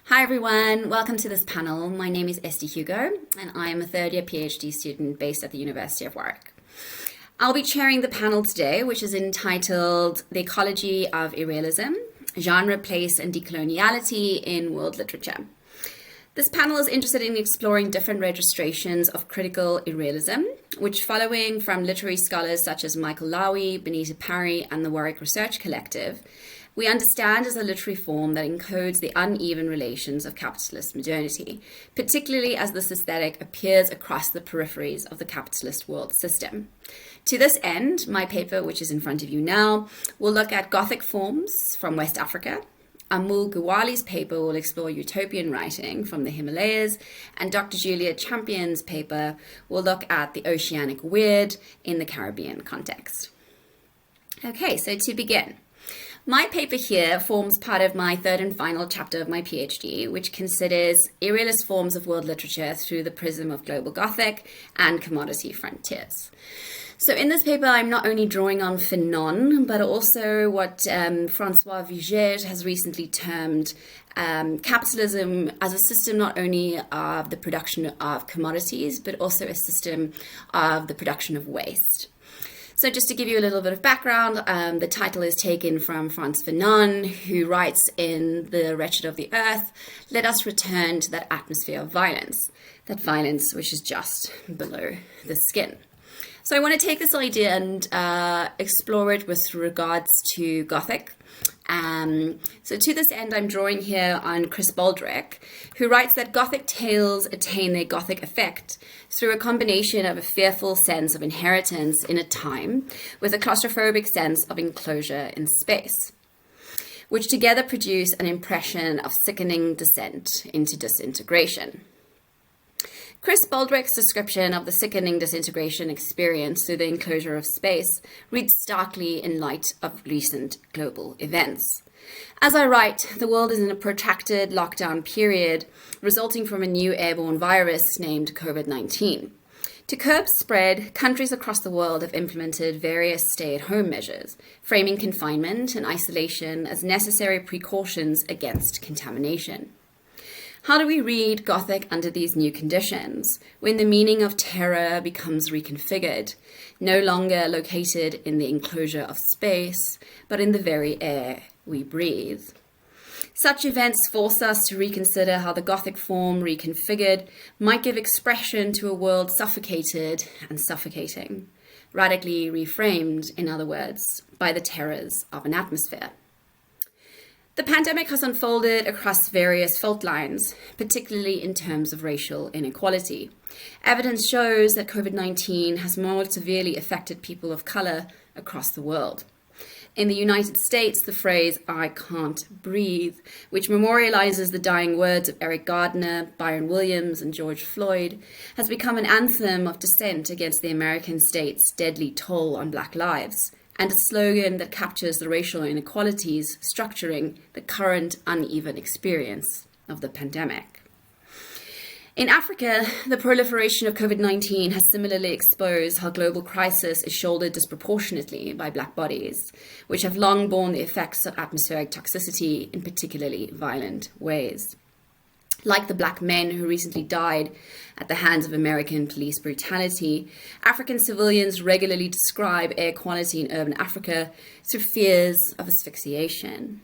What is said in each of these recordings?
Hi everyone, welcome to this panel. My name is Esthie Hugo and I am a third year PhD student based at the University of Warwick. I'll be chairing the panel today, which is entitled The Ecology of Irrealism, Genre, Place and Decoloniality in World Literature. This panel is interested in exploring different registrations of critical irrealism, which following from literary scholars such as Michael Lowy, Benita Parry and the Warwick Research Collective, we understand as a literary form that encodes the uneven relations of capitalist modernity, particularly as this aesthetic appears across the peripheries of the capitalist world system. To this end, my paper, which is in front of you now, will look at Gothic forms from West Africa. Amul Gawali's paper will explore utopian writing from the Himalayas, and Dr. Julia Champion's paper will look at the oceanic weird in the Caribbean context. Okay, so to begin. My paper here forms part of my third and final chapter of my PhD, which considers irrealist forms of world literature through the prism of global Gothic and commodity frontiers. So in this paper, I'm not only drawing on Fanon, but also what Francois Vigère has recently termed capitalism as a system not only of the production of commodities, but also a system of the production of waste. So just to give you a little bit of background, the title is taken from Frantz Fanon, who writes in The Wretched of the Earth, "Let us return to that atmosphere of violence, that violence which is just below the skin." So I want to take this idea and explore it with regards to Gothic. So to this end, I'm drawing here on Chris Baldrick, who writes that Gothic tales attain their Gothic effect through a combination of a fearful sense of inheritance in a time with a claustrophobic sense of enclosure in space, which together produce an impression of sickening descent into disintegration. Chris Baldrick's description of the sickening disintegration experience through the enclosure of space reads starkly in light of recent global events. As I write, the world is in a protracted lockdown period resulting from a new airborne virus named COVID-19. To curb spread, countries across the world have implemented various stay-at-home measures, framing confinement and isolation as necessary precautions against contamination. How do we read Gothic under these new conditions, when the meaning of terror becomes reconfigured, no longer located in the enclosure of space, but in the very air we breathe? Such events force us to reconsider how the Gothic form, reconfigured, might give expression to a world suffocated and suffocating, radically reframed, in other words, by the terrors of an atmosphere. The pandemic has unfolded across various fault lines, particularly in terms of racial inequality. Evidence shows that COVID-19 has more severely affected people of color across the world. In the United States, the phrase, "I can't breathe," which memorializes the dying words of Eric Gardner, Byron Williams, and George Floyd, has become an anthem of dissent against the American state's deadly toll on Black lives, and a slogan that captures the racial inequalities structuring the current uneven experience of the pandemic. In Africa, the proliferation of COVID-19 has similarly exposed how global crisis is shouldered disproportionately by Black bodies, which have long borne the effects of atmospheric toxicity in particularly violent ways. Like the Black men who recently died at the hands of American police brutality, African civilians regularly describe air quality in urban Africa through fears of asphyxiation.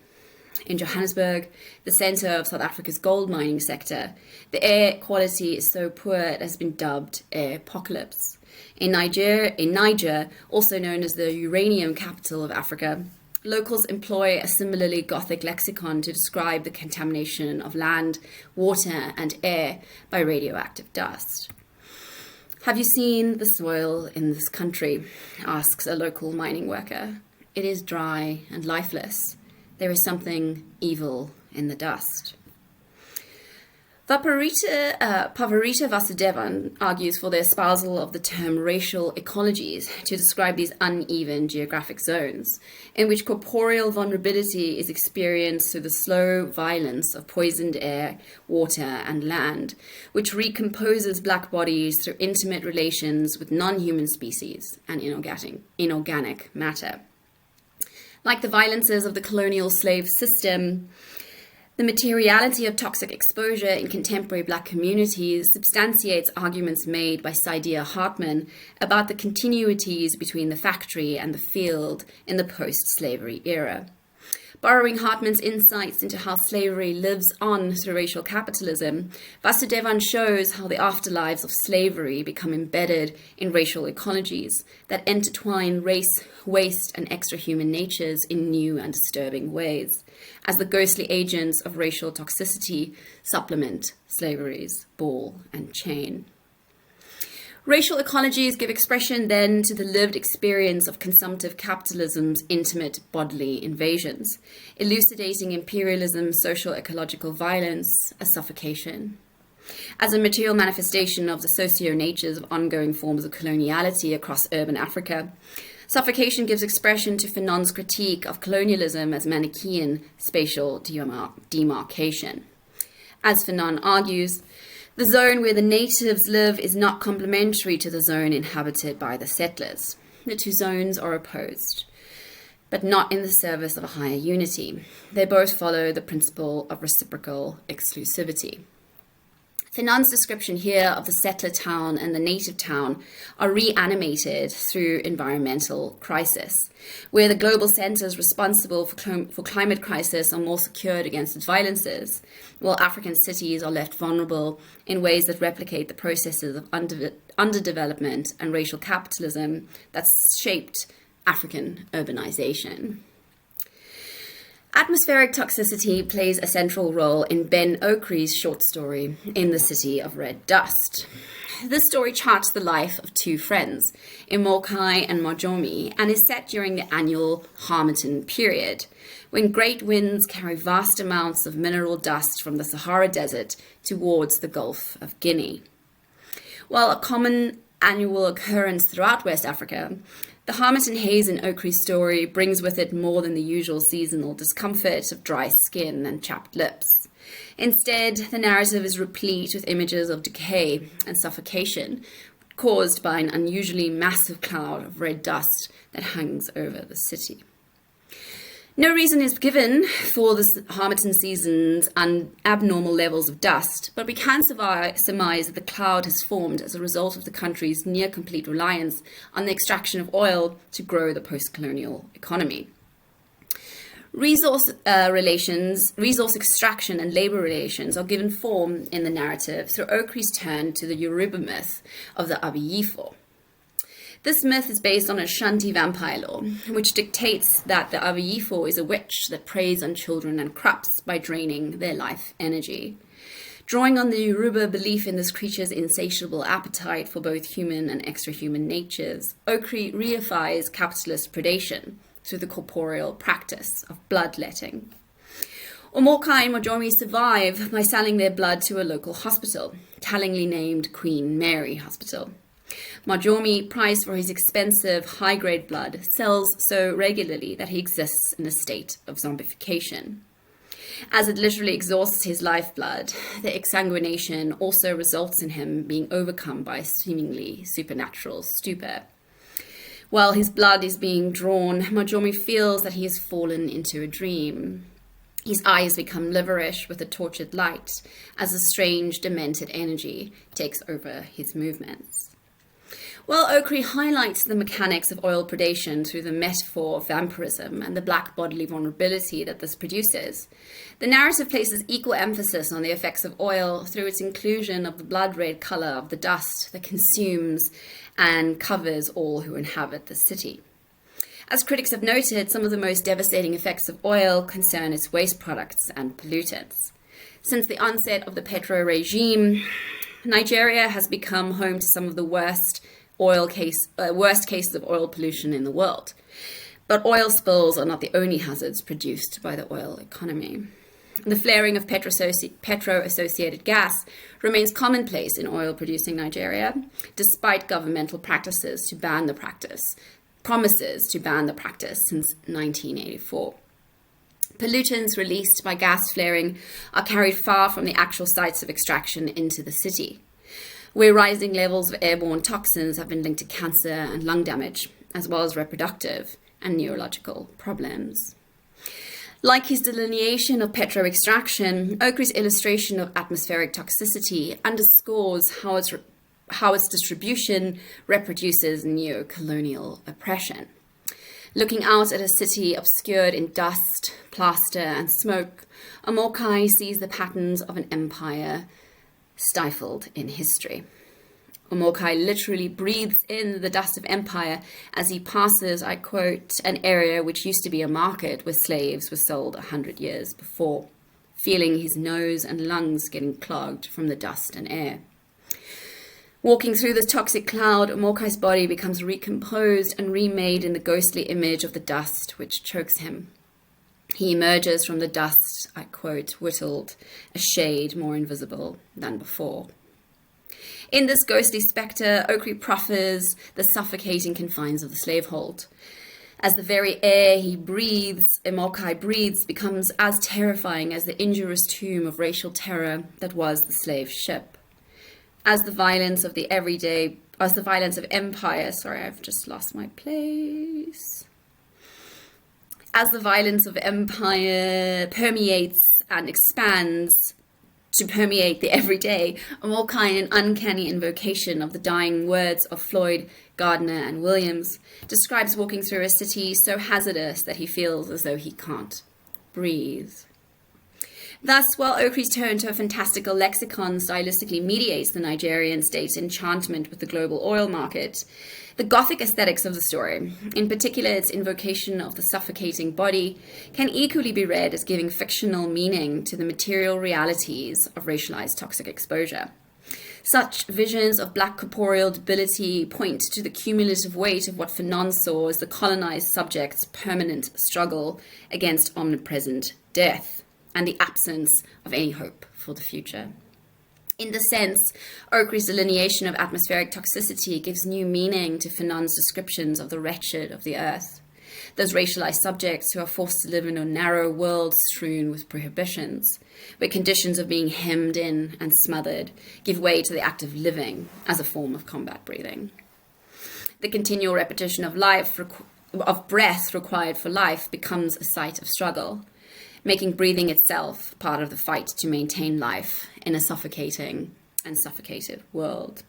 In Johannesburg, the center of South Africa's gold mining sector, the air quality is so poor it has been dubbed air apocalypse. In Niger, also known as the uranium capital of Africa, locals employ a similarly Gothic lexicon to describe the contamination of land, water, and air by radioactive dust. "Have you seen the soil in this country?" asks a local mining worker. "It is dry and lifeless. There is something evil in the dust." Pavarita Vasudevan argues for the espousal of the term racial ecologies to describe these uneven geographic zones, in which corporeal vulnerability is experienced through the slow violence of poisoned air, water, and land, which recomposes Black bodies through intimate relations with non-human species and inorganic matter. Like the violences of the colonial slave system, The materiality of toxic exposure in contemporary Black communities substantiates arguments made by Saidiya Hartman about the continuities between the factory and the field in the post-slavery era. Borrowing Hartman's insights into how slavery lives on through racial capitalism, Vasudevan shows how the afterlives of slavery become embedded in racial ecologies that intertwine race, waste, and extra-human natures in new and disturbing ways, as the ghostly agents of racial toxicity supplement slavery's ball and chain. Racial ecologies give expression then to the lived experience of consumptive capitalism's intimate bodily invasions, elucidating imperialism's social ecological violence as suffocation. As a material manifestation of the socio-natures of ongoing forms of coloniality across urban Africa, suffocation gives expression to Fanon's critique of colonialism as Manichaean spatial demarcation. As Fanon argues, the zone where the natives live is not complementary to the zone inhabited by the settlers. The two zones are opposed, but not in the service of a higher unity. They both follow the principle of reciprocal exclusivity. Fanon's description here of the settler town and the native town are reanimated through environmental crisis, where the global centers responsible for climate crisis are more secured against its violences, while African cities are left vulnerable in ways that replicate the processes of underdevelopment and racial capitalism that's shaped African urbanization. Atmospheric toxicity plays a central role in Ben Okri's short story, In the City of Red Dust. This story charts the life of two friends, Imokai and Marjomi, and is set during the annual Harmattan period, when great winds carry vast amounts of mineral dust from the Sahara Desert towards the Gulf of Guinea. While a common annual occurrence throughout West Africa, the Harmattan haze in Okri's story brings with it more than the usual seasonal discomfort of dry skin and chapped lips. Instead, the narrative is replete with images of decay and suffocation caused by an unusually massive cloud of red dust that hangs over the city. No reason is given for the Harmattan season's abnormal levels of dust, but we can surmise that the cloud has formed as a result of the country's near-complete reliance on the extraction of oil to grow the post-colonial economy. Resource extraction and labor relations are given form in the narrative through Okri's turn to the Yoruba myth of the Abiyifo. This myth is based on a Shanti vampire law, which dictates that the Abiyifo is a witch that preys on children and crops by draining their life energy. Drawing on the Yoruba belief in this creature's insatiable appetite for both human and extra-human natures, Okri reifies capitalist predation through the corporeal practice of bloodletting. Omokai and Marjomi survive by selling their blood to a local hospital, tellingly named Queen Mary Hospital. Marjomi, prized for his expensive, high-grade blood, sells so regularly that he exists in a state of zombification. As it literally exhausts his lifeblood, the exsanguination also results in him being overcome by a seemingly supernatural stupor. While his blood is being drawn, Marjomi feels that he has fallen into a dream. His eyes become liverish with a tortured light as a strange, demented energy takes over his movements. While Okri highlights the mechanics of oil predation through the metaphor of vampirism and the black bodily vulnerability that this produces, the narrative places equal emphasis on the effects of oil through its inclusion of the blood red color of the dust that consumes and covers all who inhabit the city. As critics have noted, some of the most devastating effects of oil concern its waste products and pollutants. Since the onset of the petro regime, Nigeria has become home to some of the worst cases of oil pollution in the world. But oil spills are not the only hazards produced by the oil economy. The flaring of petro-associated gas remains commonplace in oil-producing Nigeria, despite governmental promises to ban the practice since 1984. Pollutants released by gas flaring are carried far from the actual sites of extraction into the city, where rising levels of airborne toxins have been linked to cancer and lung damage, as well as reproductive and neurological problems. Like his delineation of petro-extraction, Okri's illustration of atmospheric toxicity underscores how its distribution reproduces neo-colonial oppression. Looking out at a city obscured in dust, plaster, and smoke, Okri sees the patterns of an empire stifled in history. Okri literally breathes in the dust of empire as he passes, I quote, an area which used to be a market where slaves were sold 100 years before, feeling his nose and lungs getting clogged from the dust and air. Walking through this toxic cloud, Okri's body becomes recomposed and remade in the ghostly image of the dust which chokes him. He emerges from the dust, I quote, whittled, a shade more invisible than before. In this ghostly spectre, Okri proffers the suffocating confines of the slavehold. As the very air Okri breathes, becomes as terrifying as the injurious tomb of racial terror that was the slave ship. As the violence of empire, sorry, I've just lost my place. As the violence of empire permeates and expands to permeate the everyday, Okri, an uncanny invocation of the dying words of Floyd, Gardner, and Williams, describes walking through a city so hazardous that he feels as though he can't breathe. Thus, while Okri's turn to a fantastical lexicon stylistically mediates the Nigerian state's enchantment with the global oil market, the Gothic aesthetics of the story, in particular its invocation of the suffocating body, can equally be read as giving fictional meaning to the material realities of racialized toxic exposure. Such visions of black corporeal debility point to the cumulative weight of what Fanon saw as the colonized subject's permanent struggle against omnipresent death and the absence of any hope for the future. In this sense, Okri's delineation of atmospheric toxicity gives new meaning to Fanon's descriptions of the wretched of the earth, those racialized subjects who are forced to live in a narrow world strewn with prohibitions, where conditions of being hemmed in and smothered give way to the act of living as a form of combat breathing. The continual repetition of breath required for life becomes a site of struggle, making breathing itself part of the fight to maintain life in a suffocating and suffocated world.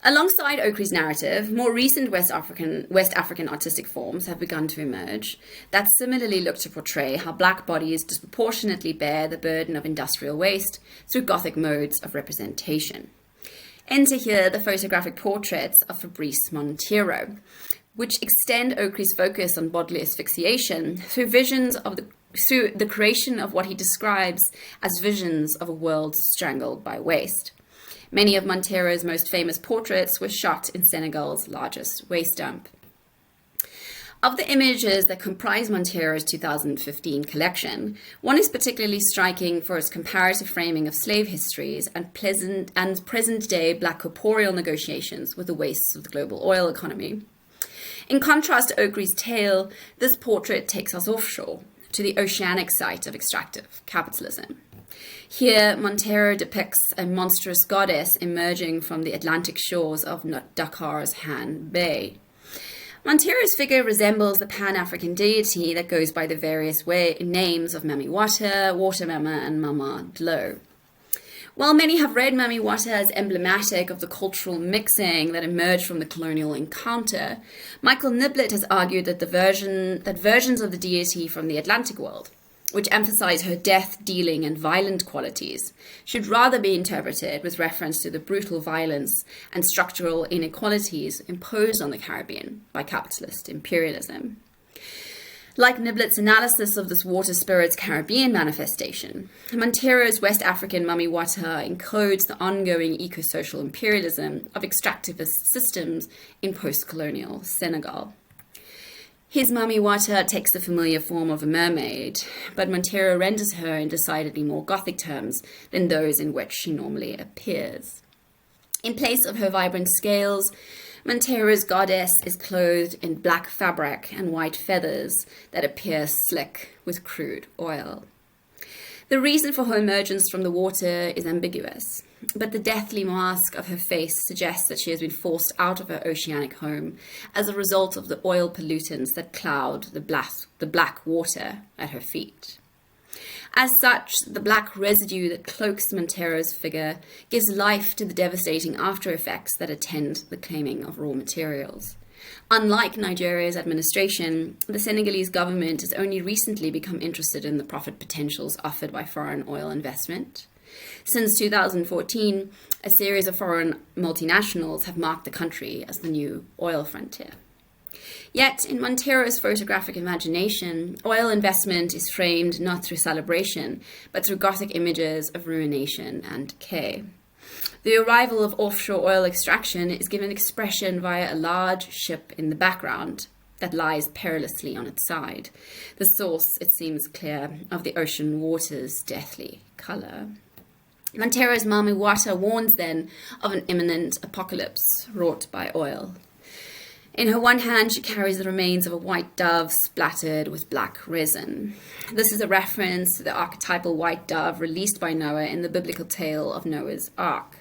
Alongside Okri's narrative, more recent West African artistic forms have begun to emerge that similarly look to portray how black bodies disproportionately bear the burden of industrial waste through Gothic modes of representation. Enter here the photographic portraits of Fabrice Monteiro, which extend Okri's focus on bodily asphyxiation through the creation of what he describes as visions of a world strangled by waste. Many of Monteiro's most famous portraits were shot in Senegal's largest waste dump. Of the images that comprise Monteiro's 2015 collection, one is particularly striking for its comparative framing of slave histories and present-day black corporeal negotiations with the wastes of the global oil economy. In contrast to Okri's tale, this portrait takes us offshore, to the oceanic site of extractive capitalism. Here, Monteiro depicts a monstrous goddess emerging from the Atlantic shores of Dakar's Han Bay. Monteiro's figure resembles the Pan-African deity that goes by the various names of Mami Wata, Water Mama, and Mama Dlo. While many have read Mami Wata as emblematic of the cultural mixing that emerged from the colonial encounter, Michael Niblett has argued that versions of the deity from the Atlantic world, which emphasize her death-dealing and violent qualities, should rather be interpreted with reference to the brutal violence and structural inequalities imposed on the Caribbean by capitalist imperialism. Like Niblett's analysis of this water spirit's Caribbean manifestation, Monteiro's West African Mami Wata encodes the ongoing eco-social imperialism of extractivist systems in post-colonial Senegal. His Mami Wata takes the familiar form of a mermaid, but Monteiro renders her in decidedly more Gothic terms than those in which she normally appears. In place of her vibrant scales, Monteiro's goddess is clothed in black fabric and white feathers that appear slick with crude oil. The reason for her emergence from the water is ambiguous, but the deathly mask of her face suggests that she has been forced out of her oceanic home as a result of the oil pollutants that cloud the black water at her feet. As such, the black residue that cloaks Monteiro's figure gives life to the devastating after effects that attend the claiming of raw materials. Unlike Nigeria's administration, the Senegalese government has only recently become interested in the profit potentials offered by foreign oil investment. Since 2014, a series of foreign multinationals have marked the country as the new oil frontier. Yet, in Monteiro's photographic imagination, oil investment is framed not through celebration, but through Gothic images of ruination and decay. The arrival of offshore oil extraction is given expression via a large ship in the background that lies perilously on its side, the source, it seems clear, of the ocean water's deathly colour. Monteiro's Mami Wata warns then of an imminent apocalypse wrought by oil. In her one hand, she carries the remains of a white dove splattered with black resin. This is a reference to the archetypal white dove released by Noah in the biblical tale of Noah's Ark.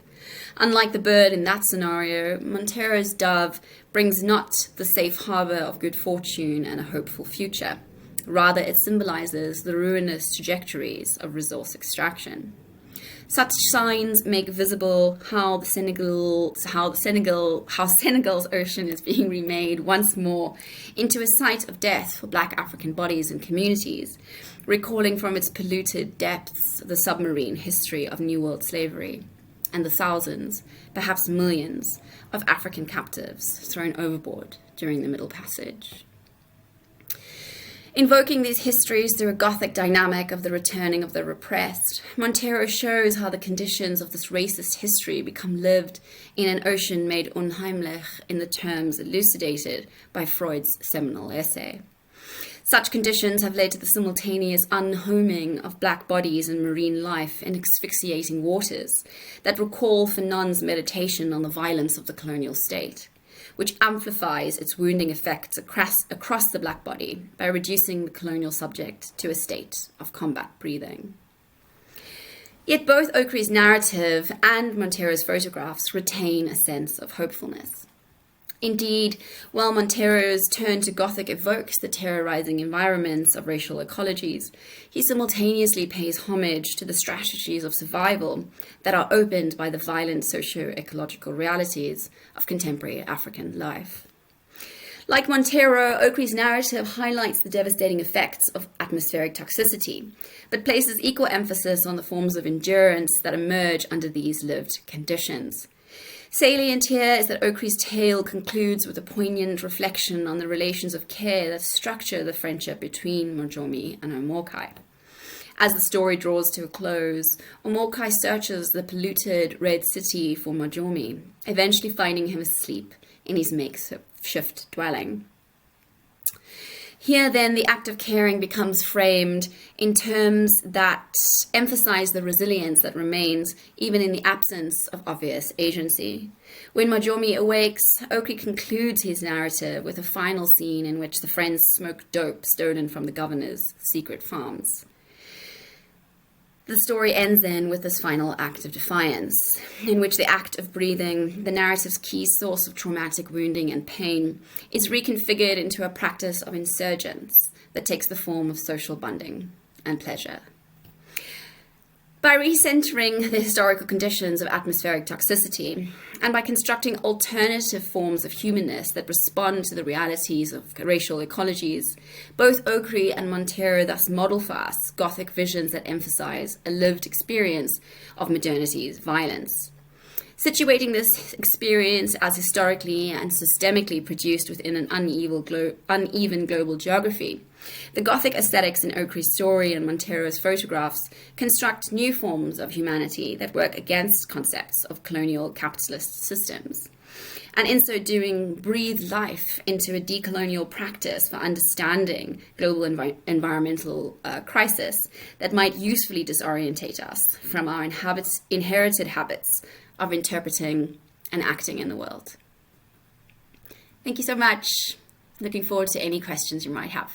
Unlike the bird in that scenario, Monteiro's dove brings not the safe harbour of good fortune and a hopeful future. Rather, it symbolizes the ruinous trajectories of resource extraction. Such signs make visible how Senegal's ocean is being remade once more into a site of death for Black African bodies and communities, recalling from its polluted depths the submarine history of New World slavery and the thousands, perhaps millions, of African captives thrown overboard during the Middle Passage. Invoking these histories through a Gothic dynamic of the returning of the repressed, Monteiro shows how the conditions of this racist history become lived in an ocean made unheimlich in the terms elucidated by Freud's seminal essay. Such conditions have led to the simultaneous unhoming of black bodies and marine life in asphyxiating waters that recall Fanon's meditation on the violence of the colonial state, which amplifies its wounding effects across the black body by reducing the colonial subject to a state of combat breathing. Yet both Okri's narrative and Monteiro's photographs retain a sense of hopefulness. Indeed, while Monteiro's turn to Gothic evokes the terrorizing environments of racial ecologies, he simultaneously pays homage to the strategies of survival that are opened by the violent socio-ecological realities of contemporary African life. Like Monteiro, Okri's narrative highlights the devastating effects of atmospheric toxicity, but places equal emphasis on the forms of endurance that emerge under these lived conditions. Salient here is that Okri's tale concludes with a poignant reflection on the relations of care that structure the friendship between Mojomi and Omokai. As the story draws to a close, Omokai searches the polluted Red City for Mojomi, eventually finding him asleep in his makeshift dwelling. Here, then, the act of caring becomes framed in terms that emphasize the resilience that remains even in the absence of obvious agency. When Mojomi awakes, Okri concludes his narrative with a final scene in which the friends smoke dope stolen from the governor's secret farms. The story ends then with this final act of defiance, in which the act of breathing, the narrative's key source of traumatic wounding and pain, is reconfigured into a practice of insurgence that takes the form of social bonding and pleasure. By recentering the historical conditions of atmospheric toxicity, and by constructing alternative forms of humanness that respond to the realities of racial ecologies, both Okri and Monteiro thus model for us Gothic visions that emphasize a lived experience of modernity's violence. Situating this experience as historically and systemically produced within an uneven global geography, the Gothic aesthetics in Okri's story and Monteiro's photographs construct new forms of humanity that work against concepts of colonial capitalist systems, and in so doing breathe life into a decolonial practice for understanding global environmental crisis that might usefully disorientate us from our inherited habits of interpreting and acting in the world. Thank you so much. Looking forward to any questions you might have.